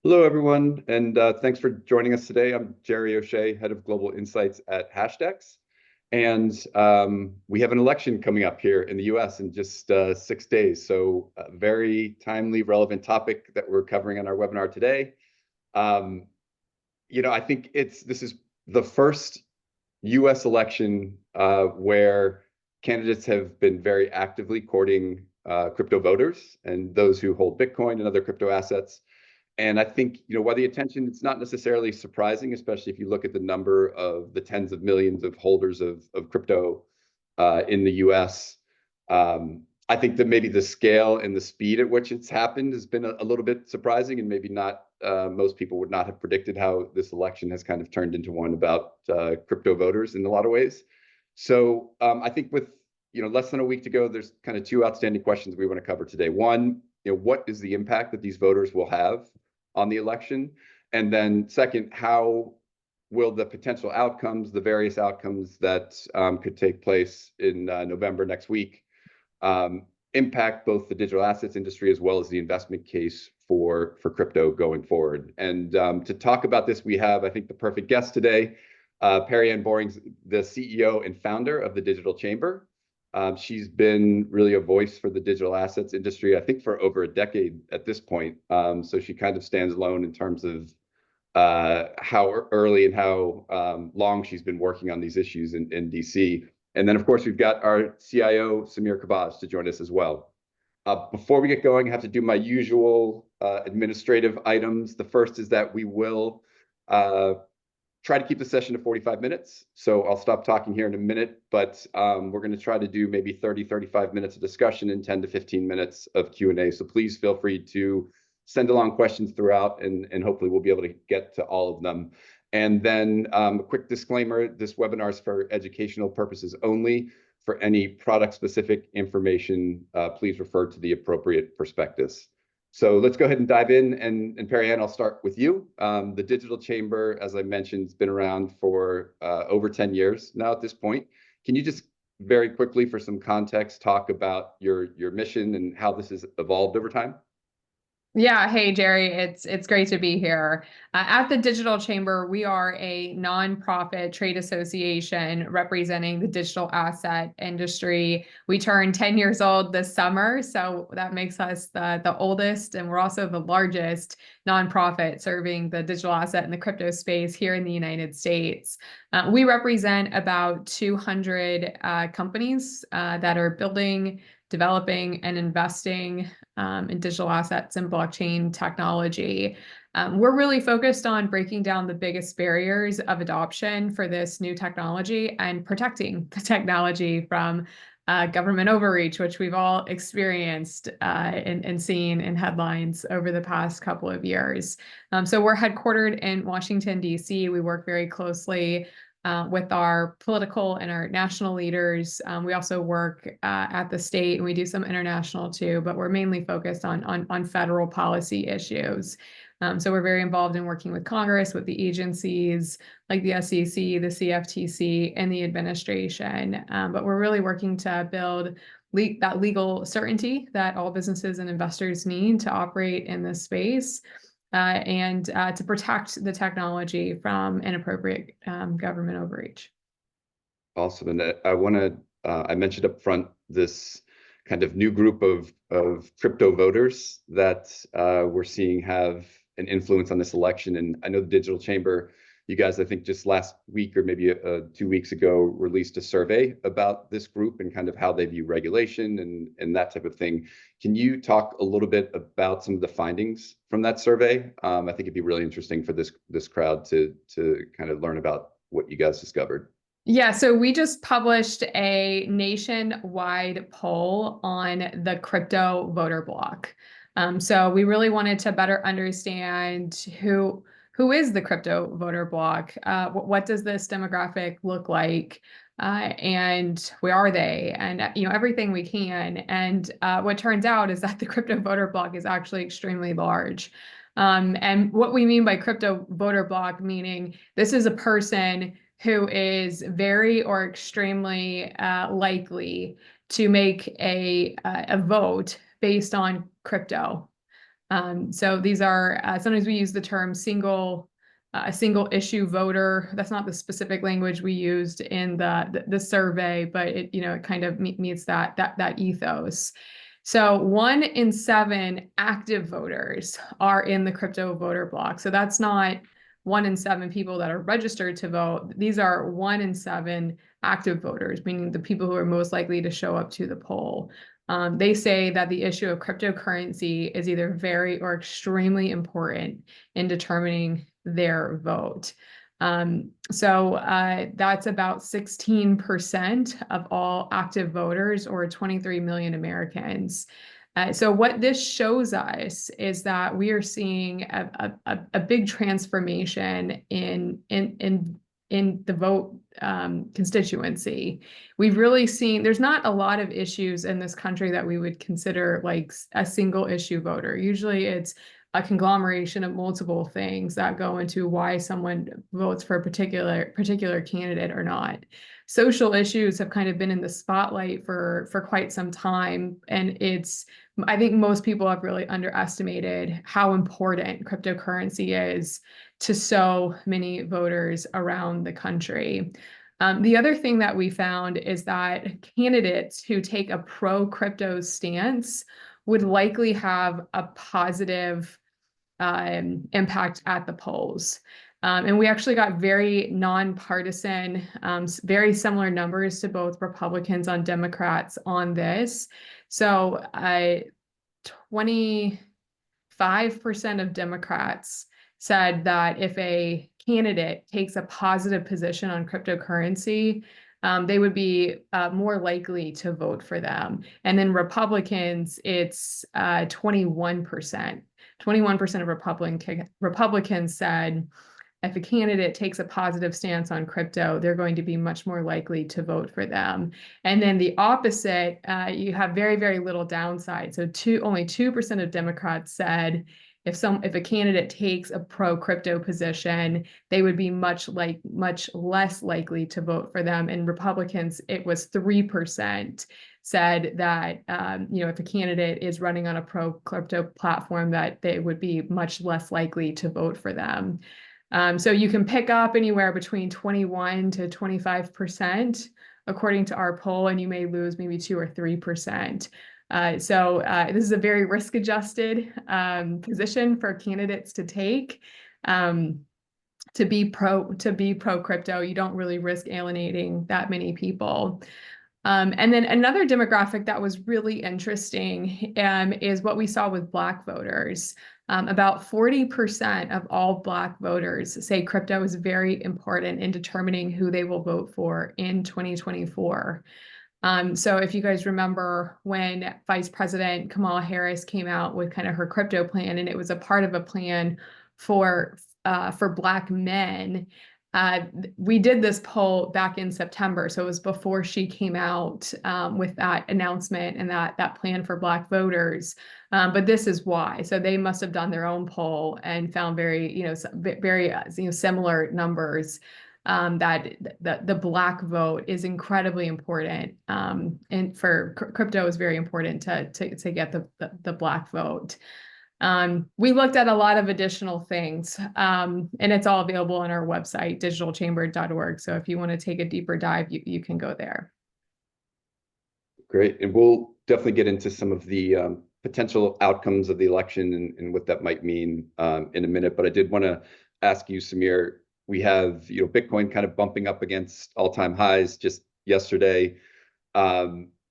Hello, everyone, and thanks for joining us today. I'm Jerry O'Shea, Head of Global Insights at Hashdex, and we have an election coming up here in the U.S. in just 6 days. So, a very timely, relevant topic that we're covering on our webinar today. Um, I think this is the first U.S. election where candidates have been very actively courting crypto voters and those who hold Bitcoin and other crypto assets. And I think, while the attention, it's not necessarily surprising, especially if you look at the number of the tens of millions of holders of crypto in the US. I think that maybe the scale and the speed at which it's happened has been a little bit surprising, and maybe not, most people would not have predicted how this election has kind of turned into one about crypto voters in a lot of ways. So I think with less than a week to go, there's kind of two outstanding questions we want to cover today. One, what is the impact that these voters will have on the election? And then second, how will the potential outcomes, the various outcomes that could take place in November next week, impact both the digital assets industry as well as the investment case for crypto going forward? And to talk about this, we have, I think, the perfect guest today. Perianne Boring, the CEO and founder of the Digital Chamber. She's been really a voice for the digital assets industry, I think, for over a decade at this point. So she kind of stands alone in terms of how early and how long she's been working on these issues in DC. And then, of course, we've got our CIO, Samir Kerbage, to join us as well. Before we get going, I have to do my usual administrative items. The first is that we will try to keep the session to 45 minutes. So I'll stop talking here in a minute, but we're going to try to do maybe 35 minutes of discussion and 10 to 15 minutes of Q&A. So please feel free to send along questions throughout, and hopefully we'll be able to get to all of them. And then a quick disclaimer, this webinar is for educational purposes only. For any product-specific information, please refer to the appropriate prospectus. So let's go ahead and dive in. And Perianne, I'll start with you. The Digital Chamber, as I mentioned, has been around for over 10 years now at this point. Can you just very quickly, for some context, talk about your mission and how this has evolved over time? Yeah, hey Jerry, it's great to be here. At the Digital Chamber, we are a nonprofit trade association representing the digital asset industry. We turned 10 years old this summer, so that makes us the oldest, and we're also the largest nonprofit serving the digital asset and the crypto space here in the United States. We represent about 200 companies that are building, developing, and investing in digital assets and blockchain technology. We're really focused on breaking down the biggest barriers of adoption for this new technology and protecting the technology from government overreach, which we've all experienced and seen in headlines over the past couple of years. So we're headquartered in Washington, D.C. We work very closely with our political and our national leaders. We also work at the state, and we do some international too, but we're mainly focused on federal policy issues. So we're very involved in working with Congress, with the agencies like the SEC, the CFTC, and the administration. But we're really working to build that legal certainty that all businesses and investors need to operate in this space. And to protect the technology from inappropriate government overreach. Awesome. And I mentioned up front this kind of new group of crypto voters that we're seeing have an influence on this election. And I know the Digital Chamber, you guys, I think just last week or maybe 2 weeks ago, released a survey about this group and kind of how they view regulation and that type of thing. Can you talk a little bit about some of the findings from that survey? I think it'd be really interesting for this crowd to kind of learn about what you guys discovered. Yeah, so we just published a nationwide poll on the crypto voter block. So we really wanted to better understand who is the crypto voter block? What does this demographic look like? And where are they? And everything we can. And what turns out is that the crypto voter block is actually extremely large. And what we mean by crypto voter block, meaning this is a person who is very or extremely likely to make a vote based on crypto. So these are, sometimes we use the term a single issue voter. That's not the specific language we used in the survey, but it kind of meets that ethos. So 1 in 7 active voters are in the crypto voter block. So that's not 1 in 7 people that are registered to vote. These are 1 in 7 active voters, meaning the people who are most likely to show up to the poll. They say that the issue of cryptocurrency is either very or extremely important in determining their vote. So that's about 16% of all active voters, or 23 million Americans. So what this shows us is that we are seeing a big transformation in the vote constituency. We've really seen there's not a lot of issues in this country that we would consider like a single issue voter. Usually it's a conglomeration of multiple things that go into why someone votes for a particular candidate or not. Social issues have kind of been in the spotlight for quite some time, and I think most people have really underestimated how important cryptocurrency is to so many voters around the country. The other thing that we found is that candidates who take a pro-crypto stance would likely have a positive impact at the polls. And we actually got very nonpartisan, very similar numbers to both Republicans and Democrats on this. So 25% of Democrats said that if a candidate takes a positive position on cryptocurrency, they would be more likely to vote for them. And then Republicans, it's 21%. 21% of Republicans said if a candidate takes a positive stance on crypto, they're going to be much more likely to vote for them. And then the opposite, you have very, very little downside. So only 2% of Democrats said if a candidate takes a pro-crypto position, they would be much less likely to vote for them. And Republicans, it was 3% said that if a candidate is running on a pro-crypto platform, that they would be much less likely to vote for them. So you can pick up anywhere between 21 to 25%, according to our poll, and you may lose maybe 2 or 3%. So this is a very risk-adjusted position for candidates to take. To be pro crypto, you don't really risk alienating that many people. And then another demographic that was really interesting is what we saw with Black voters. About 40% of all Black voters say crypto is very important in determining who they will vote for in 2024. So if you guys remember when Vice President Kamala Harris came out with kind of her crypto plan, and it was a part of a plan for Black men, we did this poll back in September. So it was before she came out with that announcement and that plan for Black voters. But this is why. So they must have done their own poll and found very similar numbers. That the Black vote is incredibly important, and for crypto is very important to get the Black vote. We looked at a lot of additional things, and it's all available on our website, digitalchamber.org. So if you want to take a deeper dive, you can go there. Great. And we'll definitely get into some of the potential outcomes of the election and what that might mean in a minute. But I did want to ask you, Samir, we have Bitcoin kind of bumping up against all-time highs just yesterday.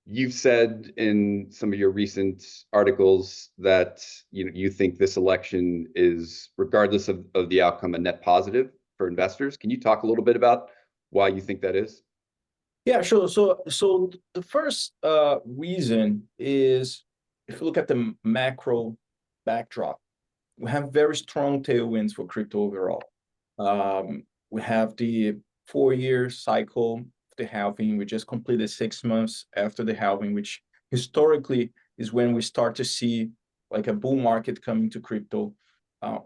You've said in some of your recent articles that you think this election is, regardless of the outcome, a net positive for investors. Can you talk a little bit about why you think that is? Yeah, sure. So the first reason is, if you look at the macro backdrop, we have very strong tailwinds for crypto overall. We have the 4-year cycle of the halving. We just completed 6 months after the halving, which historically is when we start to see like a bull market coming to crypto.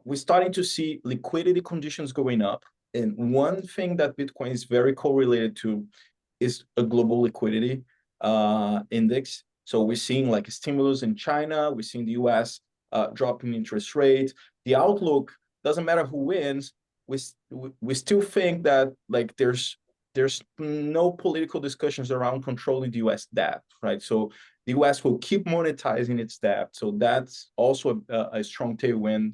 We're starting to see liquidity conditions going up. And one thing that Bitcoin is very correlated to is a global liquidity index. So we're seeing like a stimulus in China, we're seeing the US drop in interest rates. The outlook doesn't matter who wins. We still think that like there's no political discussions around controlling the U.S. debt, right? So the U.S. will keep monetizing its debt. So that's also a strong tailwind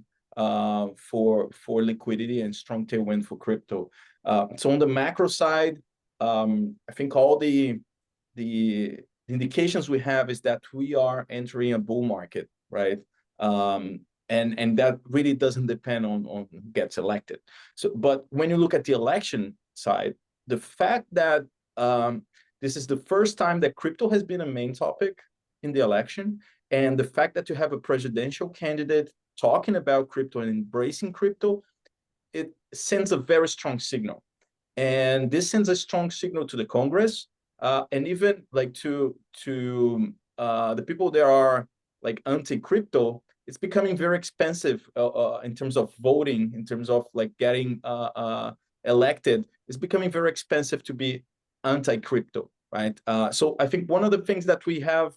for liquidity and strong tailwind for crypto. So on the macro side, I think all the indications we have is that we are entering a bull market, right? And that really doesn't depend on who gets elected. So, but when you look at the election side, the fact that this is the first time that crypto has been a main topic in the election, and the fact that you have a presidential candidate talking about crypto and embracing crypto, it sends a very strong signal. And this sends a strong signal to the Congress, and even like to the people that are like anti-crypto. It's becoming very expensive in terms of voting, in terms of like getting elected. It's becoming very expensive to be anti-crypto, right? So I think one of the things that we have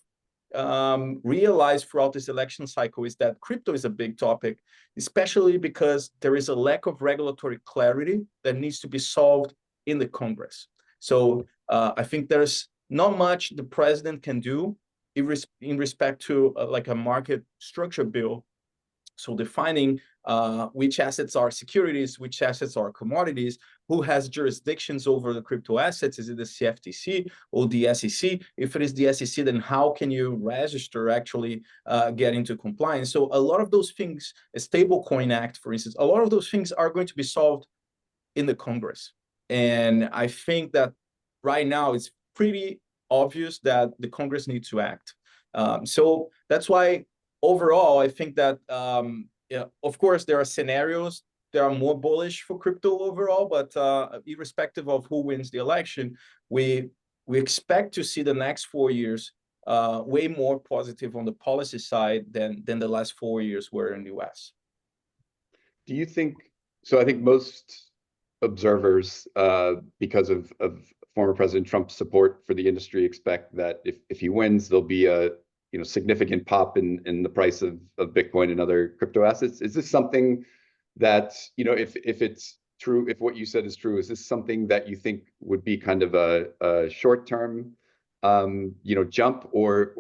realized throughout this election cycle is that crypto is a big topic, especially because there is a lack of regulatory clarity that needs to be solved in the Congress. So I think there's not much the president can do in respect to like a market structure bill. So defining which assets are securities, which assets are commodities, who has jurisdictions over the crypto assets? Is it the CFTC or the SEC? If it is the SEC, then how can you register, actually get into compliance? So a lot of those things, a stablecoin act, for instance, a lot of those things are going to be solved in the Congress. And I think that right now it's pretty obvious that the Congress needs to act. So that's why overall, I think that, yeah, of course, there are scenarios that are more bullish for crypto overall, but irrespective of who wins the election, we expect to see the next 4 years way more positive on the policy side than the last 4 years were in the US. Do you think, so I think most observers, because of former President Trump's support for the industry, expect that if he wins, there'll be a significant pop in the price of Bitcoin and other crypto assets. Is this something that, if it's true, if what you said is true, is this something that you think would be kind of a short-term, jump, or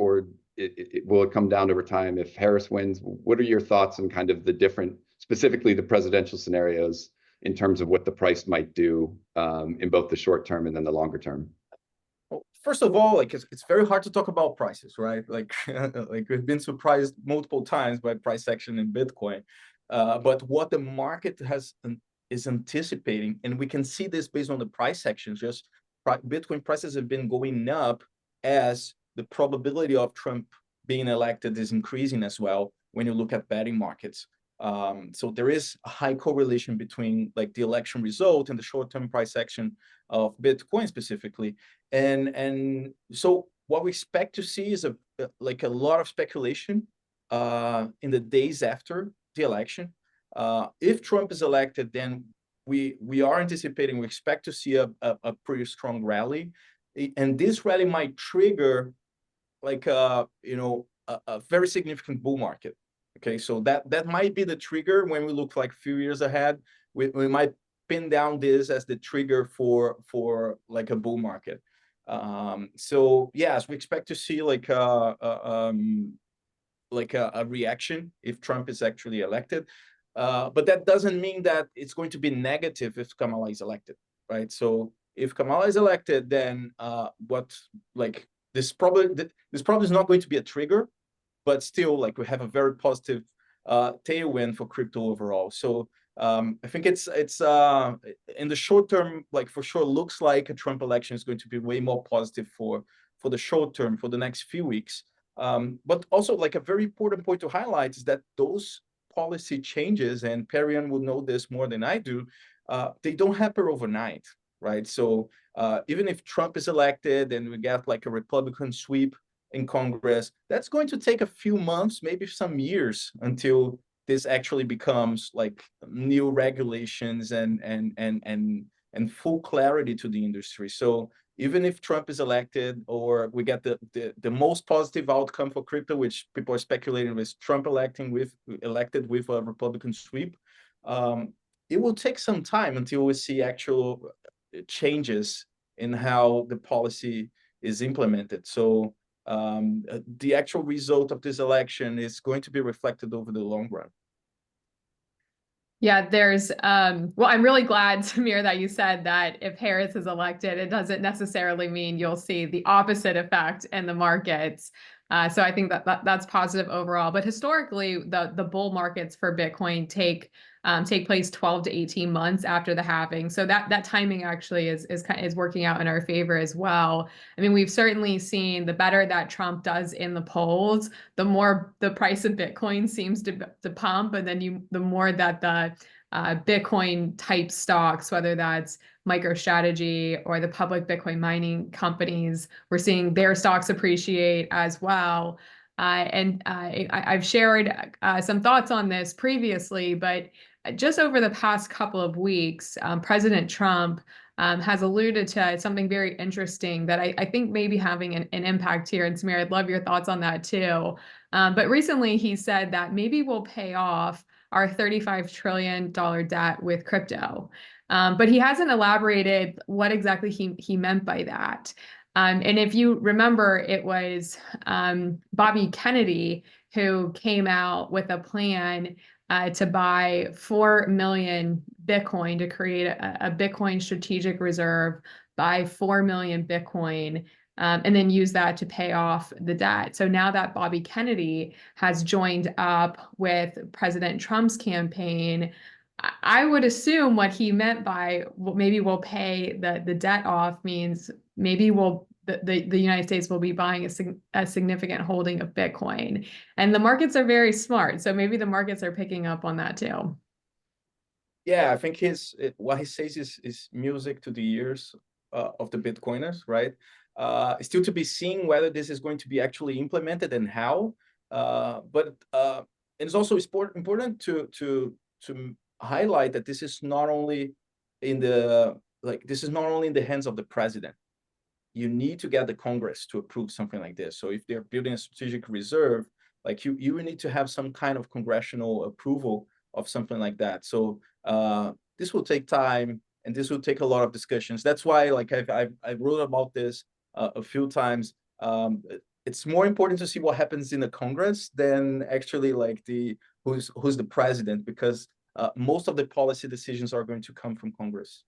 will it come down over time if Harris wins? What are your thoughts on kind of the different, specifically the presidential scenarios, in terms of what the price might do in both the short term and then the longer term? Well, first of all, like it's very hard to talk about prices, right? Like, like we've been surprised multiple times by price action in Bitcoin. But what the market is anticipating, and we can see this based on the price actions, just Bitcoin prices have been going up as the probability of Trump being elected is increasing as well when you look at betting markets. So there is a high correlation between like the election result and the short-term price action of Bitcoin specifically. And so what we expect to see is a lot of speculation in the days after the election. If Trump is elected, then we are anticipating, we expect to see a pretty strong rally. And this rally might trigger like a very significant bull market. Okay, so that might be the trigger when we look like a few years ahead. We might pin down this as the trigger for like a bull market. So yes, we expect to see like a reaction if Trump is actually elected. But that doesn't mean that it's going to be negative if Kamala is elected, right? So if Kamala is elected, then this probably is not going to be a trigger, but still, like, we have a very positive tailwind for crypto overall. So I think it's in the short term, like for sure, looks like a Trump election is going to be way more positive for the short term, for the next few weeks. But also, like, a very important point to highlight is that those policy changes, and Perianne will know this more than I do, they don't happen overnight, right? So even if Trump is elected and we get like a Republican sweep in Congress, that's going to take a few months, maybe some years, until this actually becomes like new regulations and full clarity to the industry. So even if Trump is elected or we get the most positive outcome for crypto, which people are speculating with Trump elected with a Republican sweep, it will take some time until we see actual changes in how the policy is implemented. So the actual result of this election is going to be reflected over the long run. Yeah, there's, well, I'm really glad, Samir, that you said that if Harris is elected, it doesn't necessarily mean you'll see the opposite effect in the markets. So I think that's positive overall. But historically, the bull markets for Bitcoin take place 12 to 18 months after the halving. So that timing actually is working out in our favor as well. I mean, we've certainly seen the better that Trump does in the polls, the more the price of Bitcoin seems to pump, and then the more that the Bitcoin type stocks, whether that's MicroStrategy or the public Bitcoin mining companies, we're seeing their stocks appreciate as well. I've shared some thoughts on this previously, but just over the past couple of weeks, President Trump has alluded to something very interesting that I think may be having an impact here. And Samir, I'd love your thoughts on that too. But recently he said that maybe we'll pay off our $35 trillion debt with crypto. But he hasn't elaborated what exactly he meant by that. And if you remember, it was Bobby Kennedy who came out with a plan to buy 4 million Bitcoin to create a Bitcoin strategic reserve, buy 4 million Bitcoin, and then use that to pay off the debt. So now that Bobby Kennedy has joined up with President Trump's campaign, I would assume what he meant by maybe we'll pay the debt off means maybe the United States will be buying a significant holding of Bitcoin. And the markets are very smart. So maybe the markets are picking up on that too. Yeah, I think what he says is music to the ears of the Bitcoiners, right? Still to be seen whether this is going to be actually implemented and how. But it's also important to highlight that this is not only in the hands of the president. You need to get the Congress to approve something like this. So if they're building a strategic reserve, like you need to have some kind of congressional approval of something like that. So this will take time, and this will take a lot of discussions. That's why, like I wrote about this a few times. It's more important to see what happens in the Congress than actually like who's the president, because most of the policy decisions are going to come from Congress.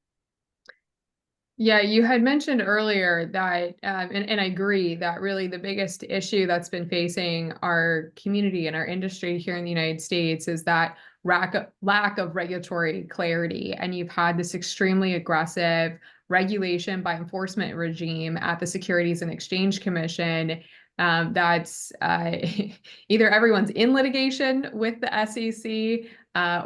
Yeah, you had mentioned earlier that, and I agree that really the biggest issue that's been facing our community and our industry here in the United States is that lack of regulatory clarity. And you've had this extremely aggressive regulation by enforcement regime at the Securities and Exchange Commission. That's either everyone's in litigation with the SEC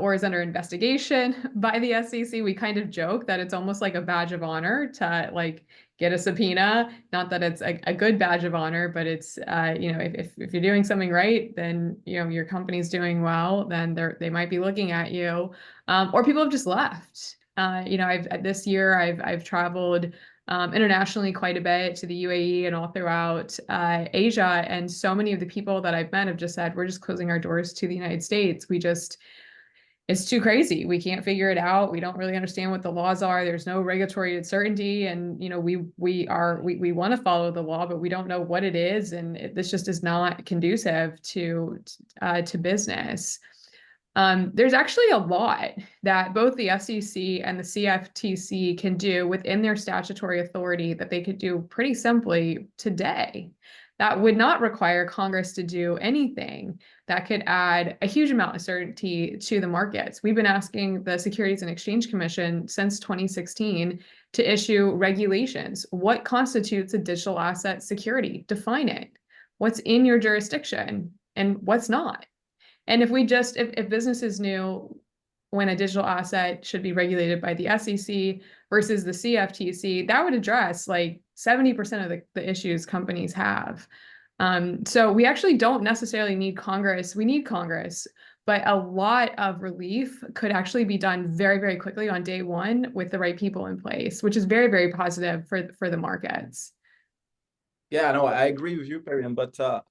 or is under investigation by the SEC. We kind of joke that it's almost like a badge of honor to like get a subpoena. Not that it's a good badge of honor, but it's if you're doing something right, then your company's doing well, then they might be looking at you, or people have just left. This year I've traveled internationally quite a bit to the UAE and all throughout Asia. And so many of the people that I've met have just said, we're just closing our doors to the United States. It's too crazy. We can't figure it out. We don't really understand what the laws are. There's no regulatory certainty. And, we want to follow the law, but we don't know what it is. And this just is not conducive to business. There's actually a lot that both the SEC and the CFTC can do within their statutory authority that they could do pretty simply today. That would not require Congress to do anything. That could add a huge amount of certainty to the markets. We've been asking the Securities and Exchange Commission since 2016 to issue regulations. What constitutes a digital asset security? Define it. What's in your jurisdiction and what's not? And if businesses knew when a digital asset should be regulated by the SEC versus the CFTC, that would address like 70% of the issues companies have. So we actually don't necessarily need Congress. We need Congress, but a lot of relief could actually be done very, very quickly on day one with the right people in place, which is very, very positive for the markets. Yeah, no, I agree with you, Perianne, but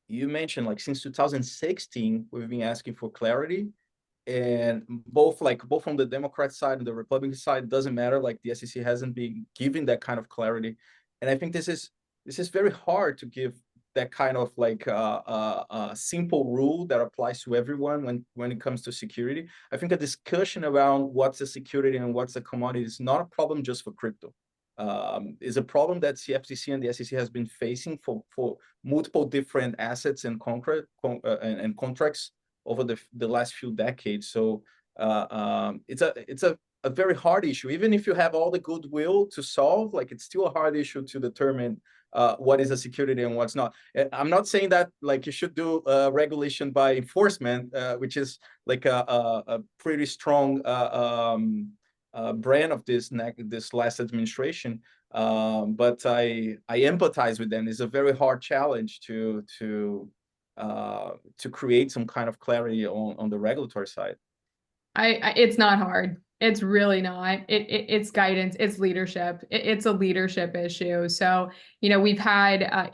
you mentioned like since 2016, we've been asking for clarity, and both from the Democrat side and the Republican side, doesn't matter. Like the SEC hasn't been giving that kind of clarity, and I think this is very hard to give that kind of like simple rule that applies to everyone when it comes to security. I think a discussion around what's a security and what's a commodity is not a problem just for crypto. Is a problem that CFTC and the SEC has been facing for multiple different assets and contracts over the last few decades. So it's a very hard issue. Even if you have all the goodwill to solve, like it's still a hard issue to determine what is a security and what's not. I'm not saying that like you should do regulation by enforcement, which is like a pretty strong brand of this last administration. But I empathize with them. It's a very hard challenge to create some kind of clarity on the regulatory side. It's not hard. It's really not. It's guidance. It's leadership. It's a leadership issue. So, we've had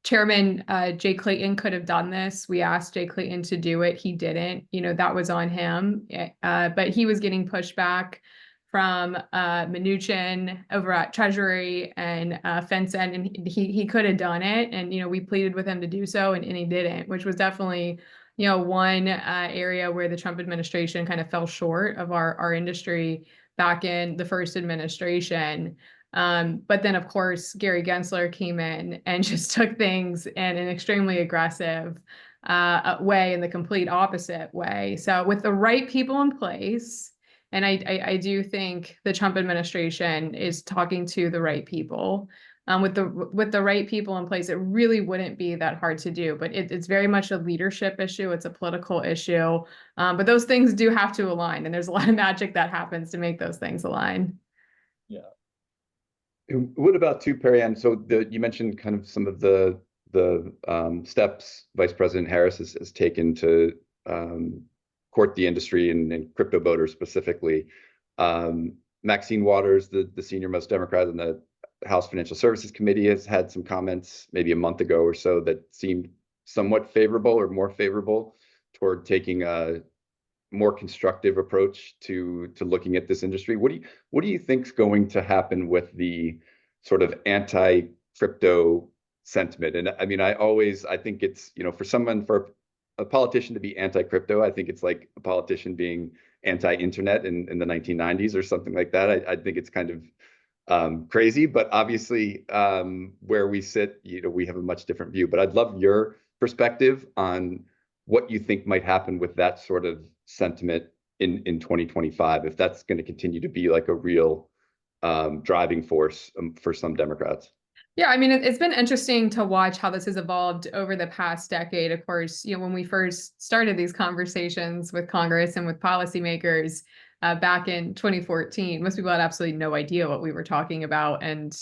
Chairman Jay Clayton could have done this. We asked Jay Clayton to do it. He didn't. That was on him. But he was getting pushback from Mnuchin over at Treasury and FinCEN, and he could have done it. And we pleaded with him to do so, and he didn't, which was definitely one area where the Trump administration kind of fell short of our industry back in the first administration. But then, of course, Gary Gensler came in and just took things in an extremely aggressive way, in the complete opposite way. So with the right people in place, and I do think the Trump administration is talking to the right people. With the right people in place, it really wouldn't be that hard to do, but it's very much a leadership issue. It's a political issue, but those things do have to align, and there's a lot of magic that happens to make those things align. Yeah. What about too, Perianne? So you mentioned kind of some of the steps Vice President Harris has taken to court the industry and crypto voters specifically. Maxine Waters, the senior most Democrat in the House Financial Services Committee, has had some comments maybe a month ago or so that seemed somewhat favorable or more favorable toward taking a more constructive approach to looking at this industry. What do you think's going to happen with the sort of anti-crypto sentiment? And I mean, I think it's, for a politician to be anti-crypto, I think it's like a politician being anti-internet in the 1990s or something like that. I think it's kind of crazy, but obviously where we sit, we have a much different view. But I'd love your perspective on what you think might happen with that sort of sentiment in 2025, if that's going to continue to be like a real driving force for some Democrats. Yeah, I mean, it's been interesting to watch how this has evolved over the past decade. Of course, when we first started these conversations with Congress and with policymakers back in 2014, most people had absolutely no idea what we were talking about. And,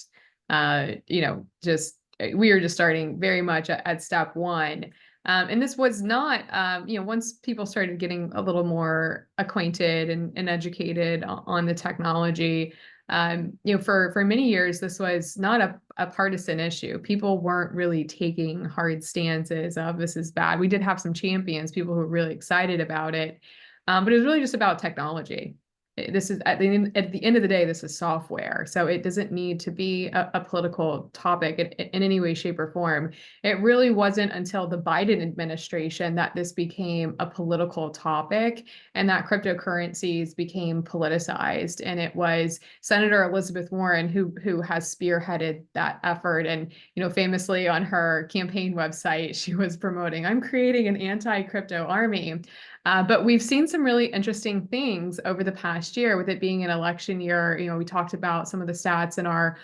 we were just starting very much at step one. And this was not, once people started getting a little more acquainted and educated on the technology, for many years, this was not a partisan issue. People weren't really taking hard stances of this is bad. We did have some champions, people who were really excited about it, but it was really just about technology. This is at the end of the day, this is software. So it doesn't need to be a political topic in any way, shape, or form. It really wasn't until the Biden administration that this became a political topic and that cryptocurrencies became politicized. And it was Senator Elizabeth Warren who has spearheaded that effort. And, famously on her campaign website, she was promoting, "I'm creating an anti-crypto army." But we've seen some really interesting things over the past year, with it being an election year. We talked about some of the stats in our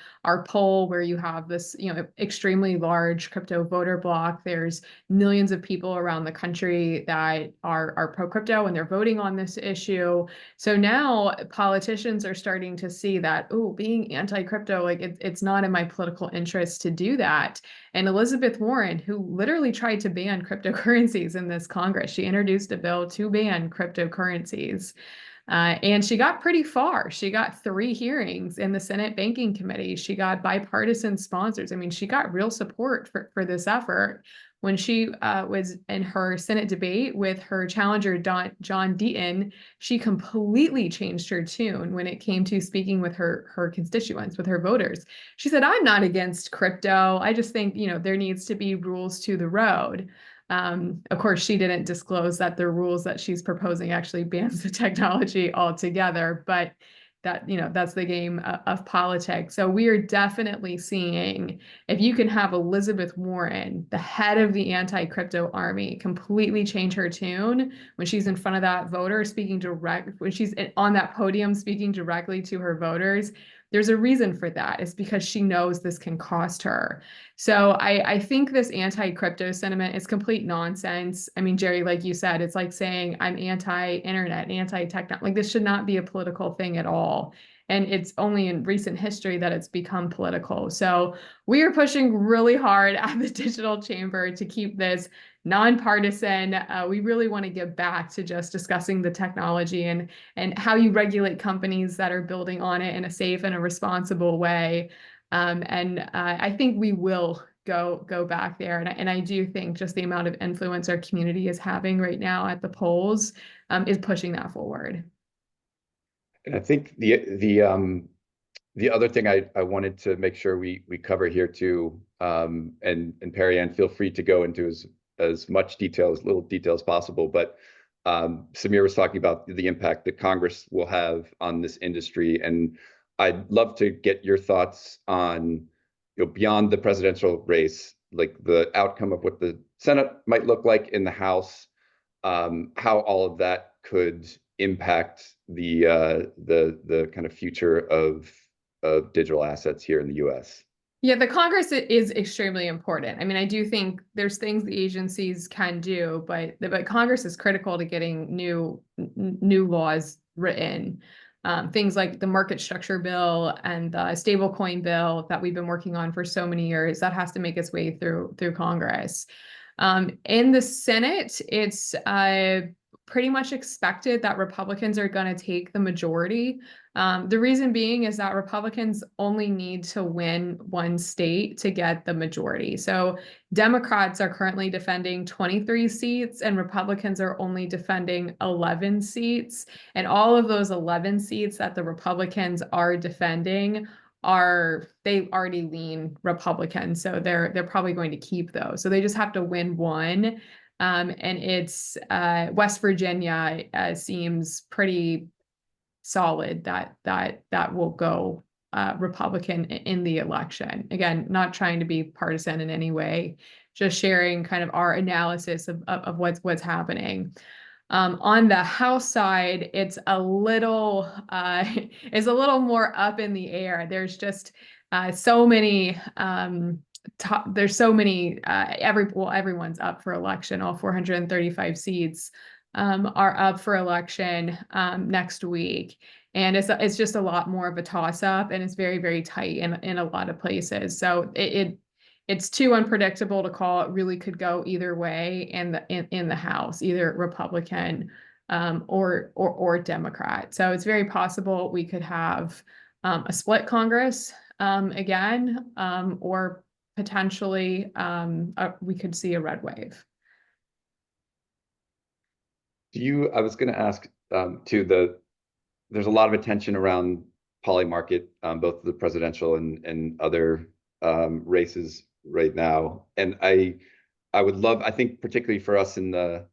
poll, where you have this, extremely large crypto voter block. There's millions of people around the country that are pro-crypto, and they're voting on this issue. So now politicians are starting to see that, being anti-crypto, like it's not in my political interest to do that. And Elizabeth Warren, who literally tried to ban cryptocurrencies in this Congress, she introduced a bill to ban cryptocurrencies. And she got pretty far. She got 3 hearings in the Senate Banking Committee. She got bipartisan sponsors. I mean, she got real support for this effort. When she was in her Senate debate with her challenger, John Deaton, she completely changed her tune when it came to speaking with her constituents, with her voters. She said, I'm not against crypto. I just think, there needs to be rules to the road. Of course, she didn't disclose that the rules that she's proposing actually bans the technology altogether, but that's the game of politics. So we are definitely seeing, if you can have Elizabeth Warren, the head of the anti-crypto army, completely change her tune when she's in front of that voter when she's on that podium speaking directly to her voters, there's a reason for that. It's because she knows this can cost her. So I think this anti-crypto sentiment is complete nonsense. I mean, Jerry, like you said, it's like saying I'm anti-internet, anti-tech. Like, this should not be a political thing at all. And it's only in recent history that it's become political. So we are pushing really hard at the digital chamber to keep this nonpartisan. We really want to get back to just discussing the technology and how you regulate companies that are building on it in a safe and a responsible way. I think we will go back there. And I do think just the amount of influence our community is having right now at the polls is pushing that forward. And I think the other thing I wanted to make sure we cover here too, and Perianne, feel free to go into as much detail, as little detail as possible, but Samir was talking about the impact that Congress will have on this industry, and I'd love to get your thoughts on, beyond the presidential race, like the outcome of what the Senate might look like in the House, how all of that could impact the kind of future of digital assets here in the U.S. Yeah, the Congress is extremely important. I mean, I do think there's things the agencies can do, but Congress is critical to getting new laws written. Things like the market structure bill and the stablecoin bill that we've been working on for so many years, that has to make its way through Congress. In the Senate, it's pretty much expected that Republicans are going to take the majority. The reason being is that Republicans only need to win one state to get the majority. So Democrats are currently defending 23 seats and Republicans are only defending 11 seats. And all of those 11 seats that the Republicans are defending they already lean Republican. So they're probably going to keep those. So they just have to win one. And it's West Virginia seems pretty solid that will go Republican in the election. Again, not trying to be partisan in any way, just sharing kind of our analysis of what's happening. On the House side, it's a little more up in the air. There's just so many. There's so many. Everyone's up for election. All 435 seats are up for election next week, and it's just a lot more of a toss-up, and it's very, very tight in a lot of places. So it's too unpredictable to call. It really could go either way in the House, either Republican or Democrat. So it's very possible we could have a split Congress again, or potentially we could see a red wave. I was going to ask too, there's a lot of attention around Polymarket, both the presidential and other races right now. And I would love, I think particularly for us in the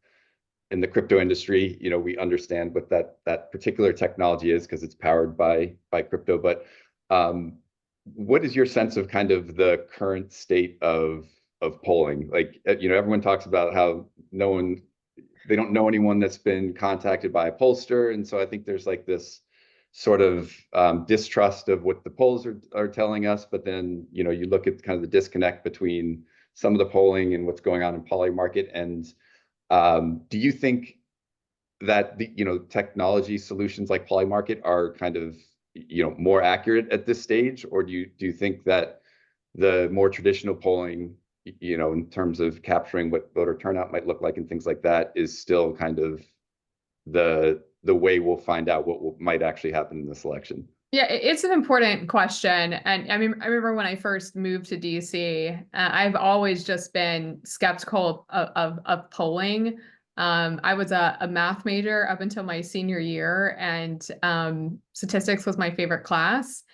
crypto industry, we understand what that particular technology is because it's powered by crypto. But what is your sense of kind of the current state of polling? Like, everyone talks about how they don't know anyone that's been contacted by a pollster. And so I think there's like this sort of distrust of what the polls are telling us. But then, you look at kind of the disconnect between some of the polling and what's going on in Polymarket. And do you think that technology solutions like Polymarket are kind of, more accurate at this stage? Or do you think that the more traditional polling in terms of capturing what voter turnout might look like and things like that, is still kind of the way we'll find out what might actually happen in this election. Yeah, it's an important question. And I mean, I remember when I first moved to DC, I've always just been skeptical of polling. I was a math major up until my senior year, and statistics was my favorite class.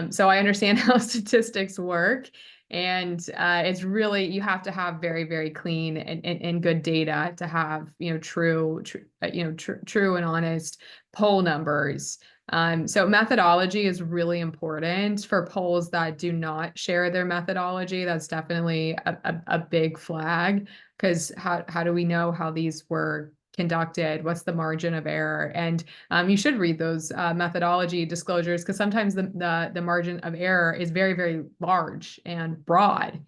So I understand how statistics work. And it's really, you have to have very, very clean and good data to have, true and honest poll numbers. So methodology is really important for polls that do not share their methodology. That's definitely a big flag, because how do we know how these were conducted? What's the margin of error? And you should read those methodology disclosures, because sometimes the margin of error is very, very large and broad.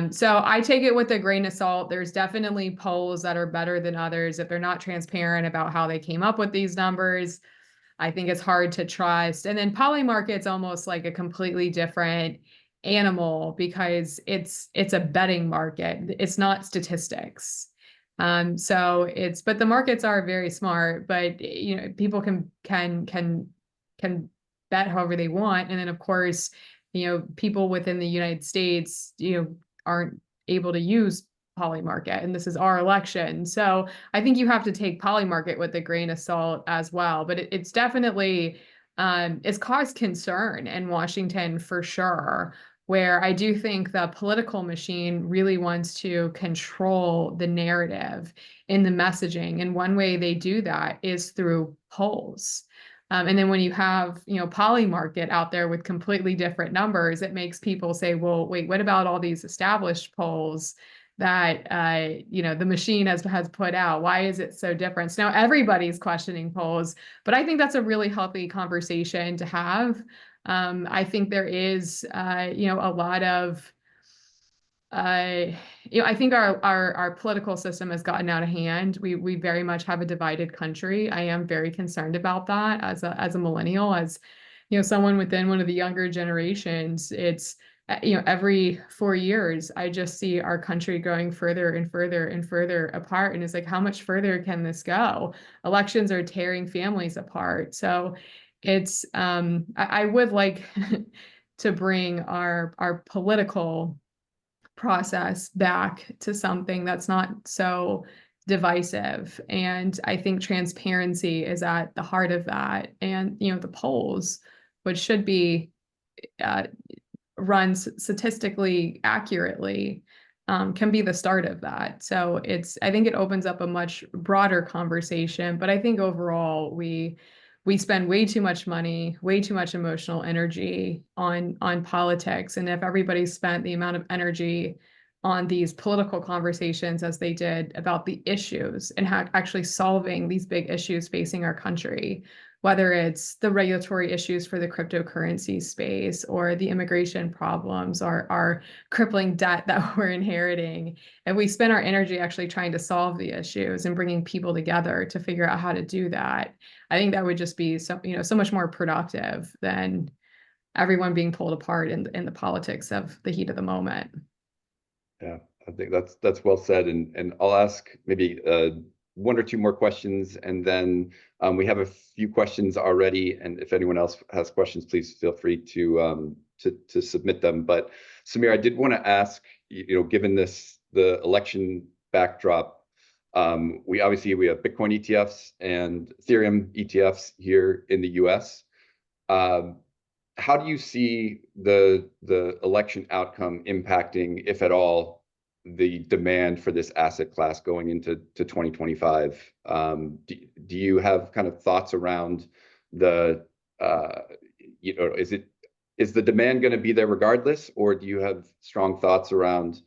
So I take it with a grain of salt. There's definitely polls that are better than others. If they're not transparent about how they came up with these numbers, I think it's hard to trust. And then Polymarket's almost like a completely different animal, because it's a betting market. It's not statistics. But the markets are very smart, but people can bet however they want. And then of course, people within the United States, aren't able to use Polymarket, and this is our election. So I think you have to take Polymarket with a grain of salt as well. But it's definitely it's caused concern in Washington for sure, where I do think the political machine really wants to control the narrative in the messaging. And one way they do that is through polls. And then when you have, Polymarket out there with completely different numbers, it makes people say, well, wait, what about all these established polls that the machine has put out? Why is it so different? So now everybody's questioning polls, but I think that's a really healthy conversation to have. I think there is a lot of I think our political system has gotten out of hand. We very much have a divided country. I am very concerned about that as a millennial, as someone within one of the younger generations. It's every 4 years, I just see our country going further and further and further apart. And it's like, how much further can this go? Elections are tearing families apart. So it's I would like to bring our political process back to something that's not so divisive. And I think transparency is at the heart of that. And the polls, which should be run statistically accurately, can be the start of that. So I think it opens up a much broader conversation. But I think overall we spend way too much money, way too much emotional energy on politics. And if everybody spent the amount of energy on these political conversations as they did about the issues and how actually solving these big issues facing our country, whether it's the regulatory issues for the cryptocurrency space or the immigration problems or our crippling debt that we're inheriting, and we spend our energy actually trying to solve the issues and bringing people together to figure out how to do that, I think that would just be so much more productive than everyone being pulled apart in the politics of the heat of the moment. Yeah, I think that's well said. And I'll ask maybe one or two more questions, and then we have a few questions already. And if anyone else has questions, please feel free to submit them. But Samir, I did want to ask, given the election backdrop, we have Bitcoin ETFs and Ethereum ETFs here in the US. How do you see the election outcome impacting, if at all, the demand for this asset class going into 2025? Do you have kind of thoughts around is the demand going to be there regardless, or do you have strong thoughts around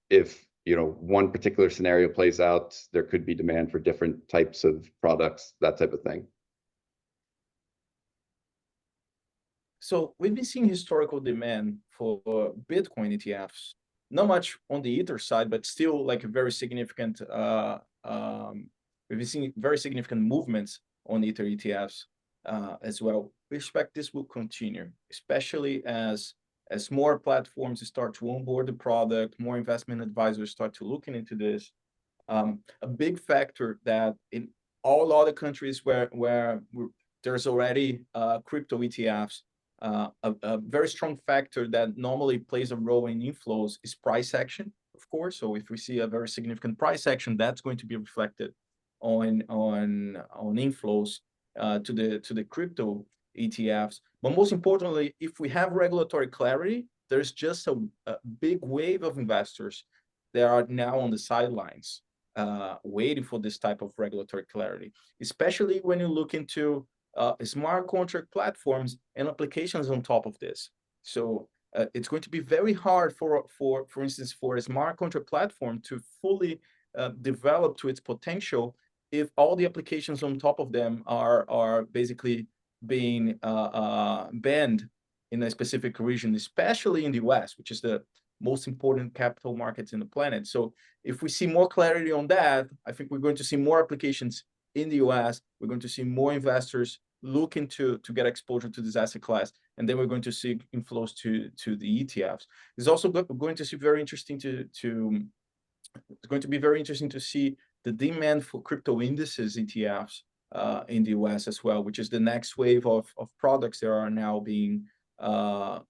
if one particular scenario plays out, there could be demand for different types of products, that type of thing? So we've been seeing historical demand for Bitcoin ETFs, not much on the Ether side, but still like a very significant, we've been seeing very significant movements on Ether ETFs as well. We expect this will continue, especially as as more platforms start to onboard the product, more investment advisors start to looking into this. A big factor that in all other countries where there's already crypto ETFs, a very strong factor that normally plays a role in inflows is price action, of course. So if we see a very significant price action, that's going to be reflected on inflows to the crypto ETFs. But most importantly, if we have regulatory clarity, there's just a big wave of investors that are now on the sidelines waiting for this type of regulatory clarity, especially when you look into smart contract platforms and applications on top of this. So it's going to be very hard for instance, for a smart contract platform to fully develop to its potential if all the applications on top of them are basically being banned in a specific region, especially in the US, which is the most important capital markets in the planet. So if we see more clarity on that, I think we're going to see more applications in the US. We're going to see more investors looking to get exposure to this asset class, and then we're going to see inflows to the ETFs. It's also going to be very interesting to see the demand for crypto indices ETFs in the US as well, which is the next wave of products that are now being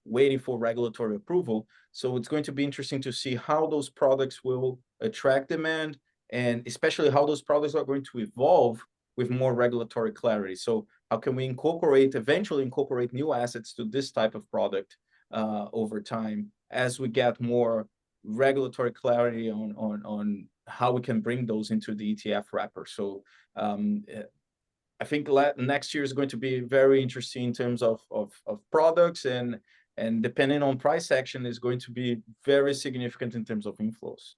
waiting for regulatory approval. So it's going to be interesting to see how those products will attract demand, and especially how those products are going to evolve with more regulatory clarity. So how can we eventually incorporate new assets to this type of product over time as we get more regulatory clarity on how we can bring those into the ETF wrapper. So I think next year is going to be very interesting in terms of products, and depending on price action is going to be very significant in terms of inflows.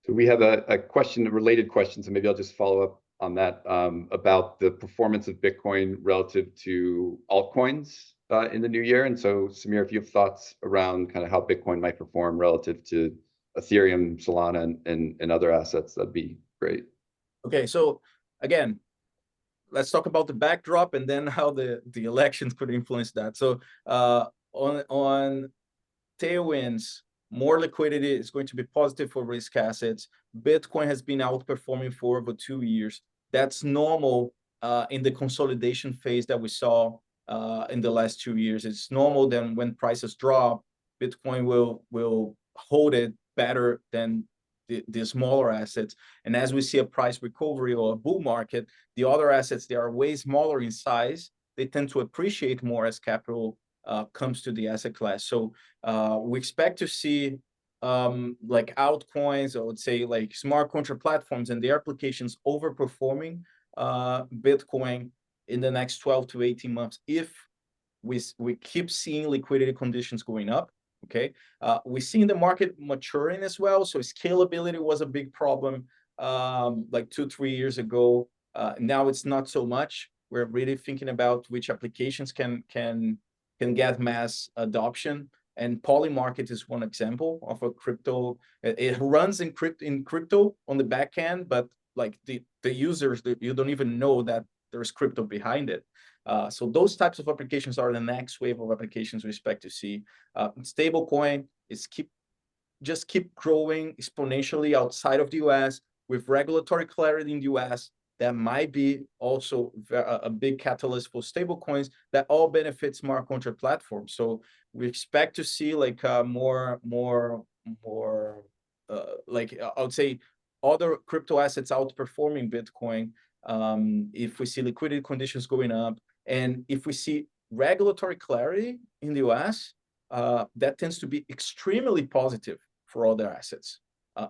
So we have a question, a related question, so maybe I'll just follow up on that about the performance of Bitcoin relative to altcoins in the new year. And so, Samir, if you have thoughts around kind of how Bitcoin might perform relative to Ethereum, Solana, and other assets, that'd be great. Okay, so again, let's talk about the backdrop and then how the elections could influence that. So on tailwinds, more liquidity is going to be positive for risk assets. Bitcoin has been outperforming for over 2 years. That's normal in the consolidation phase that we saw in the last 2 years. It's normal that when prices drop, Bitcoin will hold it better than the smaller assets. And as we see a price recovery or a bull market, the other assets, they are way smaller in size. They tend to appreciate more as capital comes to the asset class. So we expect to see like altcoins, I would say like smart contract platforms and their applications overperforming Bitcoin in the next 12 to 18 months if we keep seeing liquidity conditions going up. Okay, we're seeing the market maturing as well. So scalability was a big problem like 2-3 years ago. Now it's not so much. We're really thinking about which applications can get mass adoption. And Polymarket is one example of a crypto. It runs in crypto on the back end, but like the users, you don't even know that there's crypto behind it. So those types of applications are the next wave of applications we expect to see. Stablecoin is just keep growing exponentially outside of the US with regulatory clarity in the US. That might be also a big catalyst for stablecoins that all benefit smart contract platforms. So we expect to see like more like I would say other crypto assets outperforming Bitcoin if we see liquidity conditions going up, and if we see regulatory clarity in the US, that tends to be extremely positive for other assets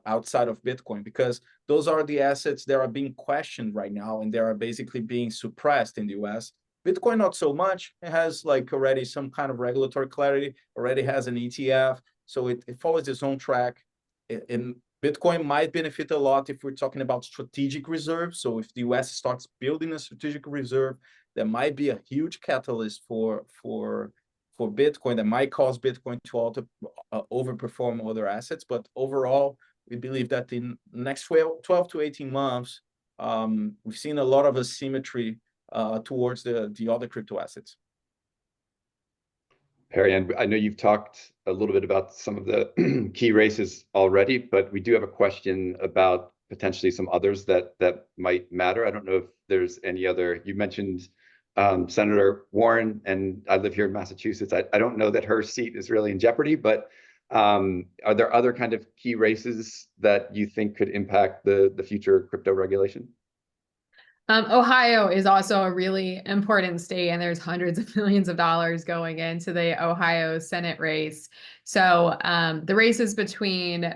outside of Bitcoin, because those are the assets that are being questioned right now and they are basically being suppressed in the US. Bitcoin, not so much. It has like already some kind of regulatory clarity, already has an ETF, so it follows its own track. And Bitcoin might benefit a lot if we're talking about strategic reserves. So if the US starts building a strategic reserve, there might be a huge catalyst for Bitcoin that might cause Bitcoin to overperform other assets. But overall, we believe that in the next 12 to 18 months, we've seen a lot of asymmetry towards the other crypto assets. Perianne, I know you've talked a little bit about some of the key races already, but we do have a question about potentially some others that might matter. I don't know if there's any other. You mentioned Senator Warren, and I live here in Massachusetts. I don't know that her seat is really in jeopardy, but are there other kind of key races that you think could impact the future crypto regulation? Ohio is also a really important state, and there's hundreds of millions of dollars going into the Ohio Senate race. So the race is between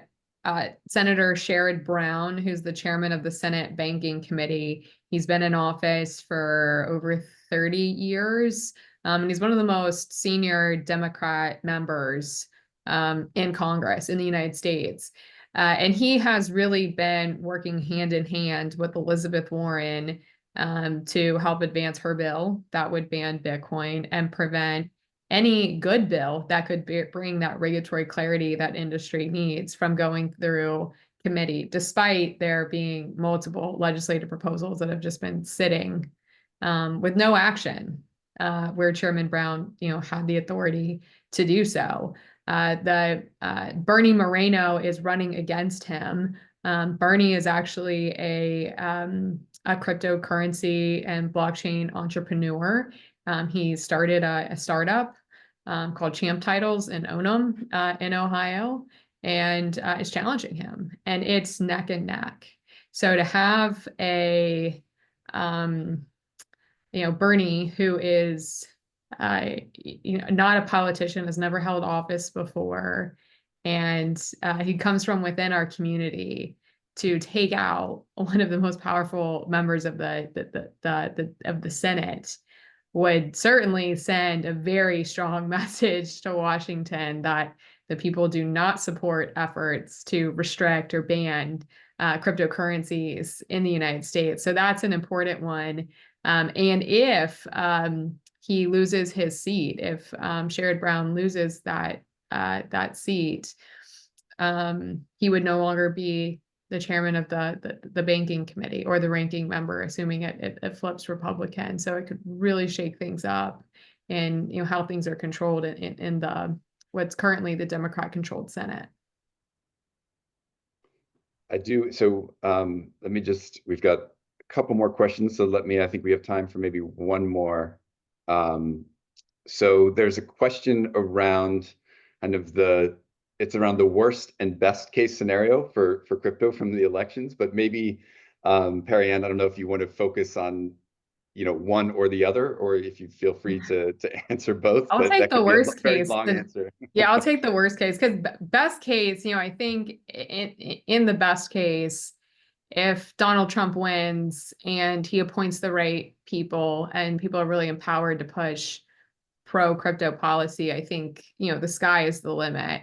Senator Sherrod Brown, who's the chairman of the Senate Banking Committee. He's been in office for over 30 years, and he's one of the most senior Democrat members in Congress in the United States. And he has really been working hand in hand with Elizabeth Warren to help advance her bill that would ban Bitcoin and prevent any good bill that could bring that regulatory clarity that industry needs from going through committee, despite there being multiple legislative proposals that have just been sitting with no action, where Chairman Brown, had the authority to do so. Bernie Moreno is running against him. Bernie is actually a cryptocurrency and blockchain entrepreneur. He started a startup called Champ Titles in Onum in Ohio, and is challenging him, and it's neck and neck. So to have a Bernie, who is not a politician, has never held office before, and he comes from within our community, to take out one of the most powerful members of the Senate would certainly send a very strong message to Washington that the people do not support efforts to restrict or ban cryptocurrencies in the United States. So that's an important one. And if he loses his seat, if Sherrod Brown loses that seat, he would no longer be the chairman of the banking committee, or the ranking member, assuming it flips Republican. So it could really shake things up, and how things are controlled in the what's currently the Democrat-controlled Senate. I do. So let me just, we've got a couple more questions. So I think we have time for maybe one more. So there's a question around kind of it's around the worst and best case scenario for crypto from the elections, but maybe Perianne, I don't know if you want to focus on one or the other, or if you feel free to answer both. I'll take the worst case. Very long answer. Yeah, I'll take the worst case, because best case, I think in the best case, if Donald Trump wins and he appoints the right people, and people are really empowered to push pro crypto policy, I think the sky is the limit.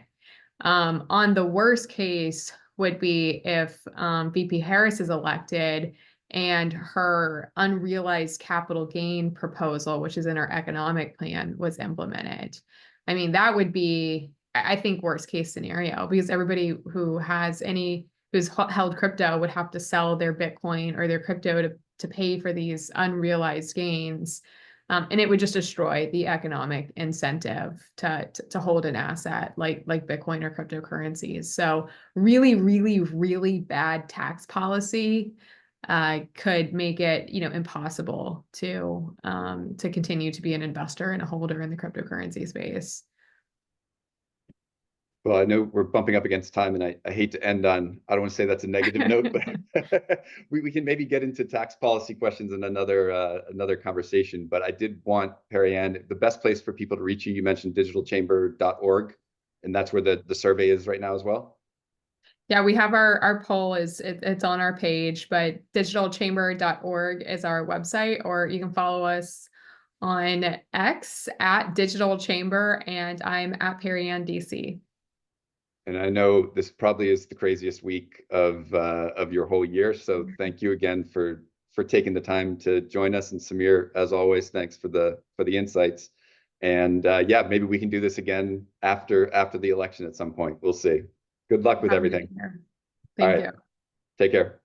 On the worst case would be if VP Harris is elected and her unrealized capital gain proposal, which is in her economic plan, was implemented. I mean, that would be, I think, worst case scenario, because everybody who's held crypto would have to sell their Bitcoin or their crypto to pay for these unrealized gains. And it would just destroy the economic incentive to hold an asset like Bitcoin or cryptocurrencies. So really, really, really bad tax policy could make it impossible to continue to be an investor and a holder in the cryptocurrency space. Well, I know we're bumping up against time, and I hate to end on, I don't want to say that's a negative note, but we can maybe get into tax policy questions in another conversation. But I did want, Perianne, the best place for people to reach you. You mentioned digitalchamber.org, and that's where the survey is right now as well. Yeah, we have our poll it's on our page, but digitalchamber.org is our website, or you can follow us on X at Digital Chamber, and I'm at Perianne DC. And I know this probably is the craziest week of your whole year. So thank you again for taking the time to join us. And Samir, as always, thanks for the insights. And yeah, maybe we can do this again after the election at some point. We'll see. Good luck with everything. Thank you. Take care.